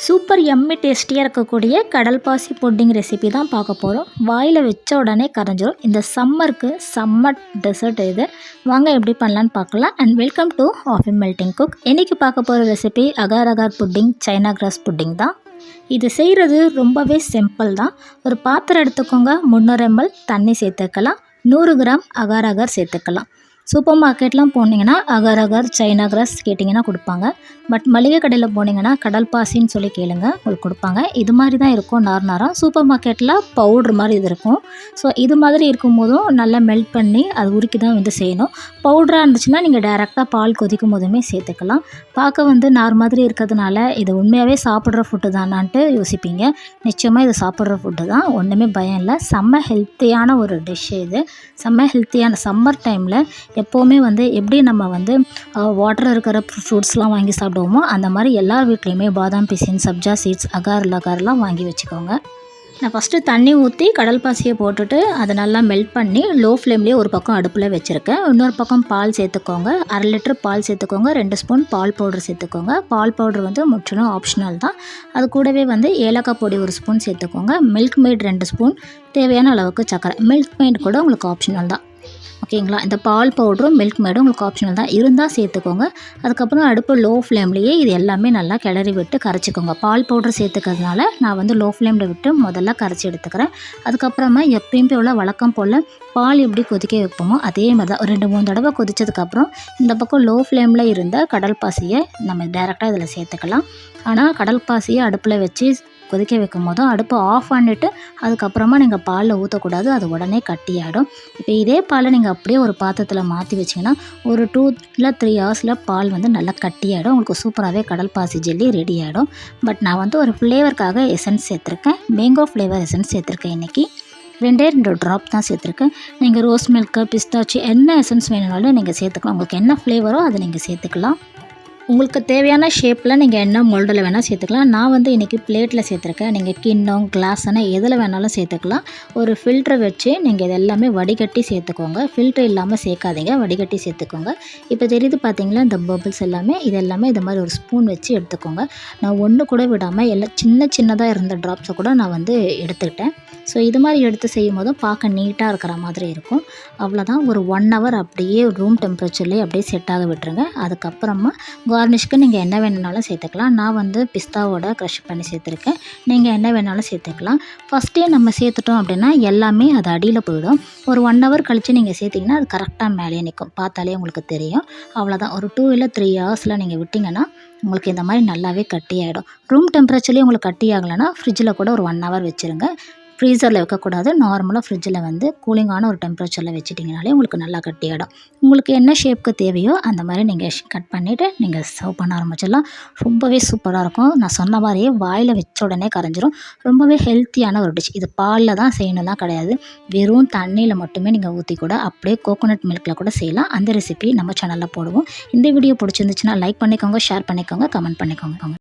Super Emmy டேஸ்டியாக இருக்கக்கூடிய கடல் பாசி புட்டிங் ரெசிபி தான் பார்க்க போகிறோம். வாயில் வச்ச உடனே கரைஞ்சிரும். இந்த சம்மருக்கு செம்ம டெசர்ட் இது. வாங்க எப்படி பண்ணலான்னு பார்க்கலாம். And welcome to Aafi melting cook. இன்றைக்கி பார்க்க போகிற recipe agar agar pudding, China grass pudding தான். இது செய்கிறது ரொம்பவே சிம்பிள் தான். ஒரு பாத்திரம் எடுத்துக்கோங்க. 300 ml தண்ணி சேர்த்துக்கலாம். 100 கிராம் அகார் அகார் சேர்த்துக்கலாம். சூப்பர் மார்க்கெட்லாம் போனீங்கன்னா அகார் அகார், சைனா கிராஸ் கேட்டிங்கன்னா கொடுப்பாங்க. பட் மளிகை கடையில் போனீங்கன்னா கடல் பாசின்னு சொல்லி கேளுங்க, உங்களுக்கு கொடுப்பாங்க. இது மாதிரி தான் இருக்கும் நார்மலாக. சூப்பர் மார்க்கெட்டில் பவுட்ரு மாதிரி இது இருக்கும். ஸோ இது மாதிரி இருக்கும்போதும் நல்லா மெல்ட் பண்ணி அது உருக்கி தான் செய்யணும். பவுட்ராக இருந்துச்சுன்னா நீங்கள் டேரெக்டாக பால் கொதிக்கும் போதுமே சேர்த்துக்கலாம். பார்க்க நார் மாதிரி இருக்கிறதுனால இது உண்மையாகவே சாப்பிட்ற ஃபுட்டு தானான்ட்டு யோசிப்பீங்க. நிச்சயமாக இது சாப்பிட்ற ஃபுட்டு தான், ஒன்றுமே பயம் இல்லை. செம்ம ஹெல்த்தியான ஒரு டிஷ் இது. செம்ம ஹெல்த்தியான சம்மர் டைமில் எப்போவுமே எப்படி நம்ம வாட்டர் இருக்கிற ஃப்ரூட்ஸ்லாம் வாங்கி சாப்பிடுவோமோ அந்த மாதிரி எல்லார் வீட்லேயுமே பாதாம் பிசின், சப்ஜா சீட்ஸ், அகார்லாம் வாங்கி வச்சுக்கோங்க. நான் ஃபஸ்ட்டு தண்ணி ஊற்றி கடல் பாசியை போட்டுட்டு அதை நல்லா மெல்ட் பண்ணி லோ ஃப்ளேம்லேயே ஒரு பக்கம் அடுப்பில் வச்சுருக்கேன். இன்னொரு பக்கம் பால் சேர்த்துக்கோங்க. 1/2 லிட்டர் பால் சேர்த்துக்கோங்க. 2 ஸ்பூன் பால் பவுடர் சேர்த்துக்கோங்க. பால் பவுடர் முற்றிலும் ஆப்ஷனல் தான். அது கூடவே ஏலக்காய் பொடி 1 ஸ்பூன் சேர்த்துக்கோங்க. மில்க் மேட் 2 ஸ்பூன், தேவையான அளவுக்கு சர்க்கரை. மில்க் மேட் கூட உங்களுக்கு ஆப்ஷனல் தான், ஓகேங்களா. இந்த பால் பவுடரும் மில்க் மேடும் உங்களுக்கு ஆப்ஷனல் தான், இருந்தால் சேர்த்துக்கோங்க. அதுக்கப்புறம் அடுப்பு லோ ஃப்ளேம்லேயே இது எல்லாமே நல்லா கிளறி விட்டு கரைச்சிக்கோங்க. பால் பவுடர் சேர்த்துக்கிறதுனால நான் லோ ஃப்ளேமில் விட்டு முதல்ல கரைச்சி எடுத்துக்கிறேன். அதுக்கப்புறமா எப்பயும் போல் வழக்கம் போல் பால் எப்படி கொதிக்க வைப்போமோ அதே மாதிரி தான் ஒரு 2-3 தடவை கொதித்ததுக்கப்புறம் இந்த பக்கம் லோ ஃப்ளேமில் இருந்த கடல் பாசியை நம்ம டேரெக்டாக இதில் சேர்த்துக்கலாம். ஆனால் கடல் பாசியை அடுப்பில் வச்சு கொதிக்க வைக்கும் போதும் அடுப்பை ஆஃப் பண்ணிவிட்டு அதுக்கப்புறமா நீங்கள் பாலில் ஊற்றக்கூடாது, அது உடனே கட்டியாகிடும். இப்போ இதே பாலை நீங்கள் அப்படியே ஒரு பாத்திரத்தில் மாற்றி வச்சிங்கன்னா ஒரு 2 இல்லை 3 ஹவர்ஸில் பால் நல்லா கட்டியாகிடும். உங்களுக்கு சூப்பராகவே கடல் பாசி ஜெல்லி ரெடி ஆகிடும். பட் நான் ஒரு ஃப்ளேவருக்காக எசன்ஸ் சேர்த்துருக்கேன். மேங்கோ ஃப்ளேவர் எசன்ஸ் சேர்த்துருக்கேன். இன்றைக்கி 2 ட்ராப் தான் சேர்த்துருக்கேன். நீங்கள் ரோஸ் மில்க்கு, பிஸ்தாச்சி என்ன எசன்ஸ் வேணுனாலும் நீங்கள் சேர்த்துக்கலாம். உங்களுக்கு என்ன ஃப்ளேவரோ அதை நீங்கள் சேர்த்துக்கலாம். உங்களுக்கு தேவையான ஷேப்பில் நீங்கள் என்ன மோல்டில் வேணால் சேர்த்துக்கலாம். நான் இன்றைக்கி பிளேட்டில் சேர்த்துருக்கேன். நீங்கள் கிண்ணம், கிளாஸ்னா எதில் வேணாலும் சேர்த்துக்கலாம். ஒரு ஃபில்ட்ரு வச்சு நீங்கள் இது எல்லாமே வடிகட்டி சேர்த்துக்கோங்க. ஃபில்ட்ரு இல்லாமல் சேர்க்காதீங்க, வடிகட்டி சேர்த்துக்கோங்க. இப்போ தெரியுது பார்த்தீங்களா இந்த பபிள்ஸ் எல்லாமே, இது எல்லாமே இது மாதிரி ஒரு ஸ்பூன் வச்சு எடுத்துக்கோங்க. நான் ஒன்று கூட விடாமல் எல்லாம் சின்னதாக இருந்த ட்ராப்ஸை கூட நான் எடுத்துக்கிட்டேன். ஸோ இது மாதிரி எடுத்து செய்யும் போதும் பார்க்க நீட்டாக இருக்கிற மாதிரி இருக்கும். அவ்வளோதான். ஒரு 1 hour அப்படியே ரூம் டெம்பரேச்சர்லேயே அப்படியே செட் ஆக விட்டுருங்க. அதுக்கப்புறமா கார்னிஷ்க்கு நீங்கள் என்ன வேணுனாலும் சேர்த்துக்கலாம். நான் பிஸ்தாவோட க்ரஷ் பண்ணி சேர்த்துருக்கேன். நீங்கள் என்ன வேணாலும் சேர்த்துக்கலாம். ஃபஸ்ட்டே நம்ம சேர்த்துட்டோம் அப்படின்னா எல்லாமே அது அடியில் போயிடும். ஒரு 1 hour கழித்து நீங்கள் சேர்த்திங்கன்னா அது கரெக்டாக மேலே நிற்கும், பார்த்தாலே உங்களுக்கு தெரியும். அவ்வளோதான். ஒரு 2 இல்லை 3 ஹவர்ஸில் நீங்கள் விட்டிங்கன்னா உங்களுக்கு இந்த மாதிரி நல்லாவே கட்டி ஆகிடும். ரூம் டெம்பரேச்சர்லேயே உங்களுக்கு கட்டி ஆகலைன்னா ஃப்ரிட்ஜில் கூட ஒரு 1 hour வச்சுருங்க. ஃப்ரீசரில் வைக்கக்கூடாது. நார்மலாக ஃப்ரிட்ஜில் கூலிங்கான ஒரு டெம்பரேச்சரில் வச்சுட்டிங்கனாலே உங்களுக்கு நல்லா கட்டியாகிடும். உங்களுக்கு என்ன ஷேப்புக்கு தேவையோ அந்த மாதிரி நீங்கள் கட் பண்ணிவிட்டு நீங்கள் சர்வ் பண்ண ஆரம்பிச்சிடலாம். ரொம்பவே சூப்பராக இருக்கும். நான் சொன்ன மாதிரியே வாயில் வச்ச உடனே கரைஞ்சிரும். ரொம்பவே ஹெல்த்தியான ஒரு டிஷ். இது பாலில் தான் செய்யணும்லாம் கிடையாது. வெறும் தண்ணியில் மட்டுமே நீங்கள் ஊற்றி கூட அப்படியே கோகோனட் மில்கில் கூட செய்யலாம். அந்த ரெசிபி நம்ம சேனலில் போடுவோம். இந்த வீடியோ பிடிச்சிருந்துச்சுன்னா லைக் பண்ணிக்கோங்க, ஷேர் பண்ணிக்கோங்க, கமெண்ட் பண்ணிக்கோங்க.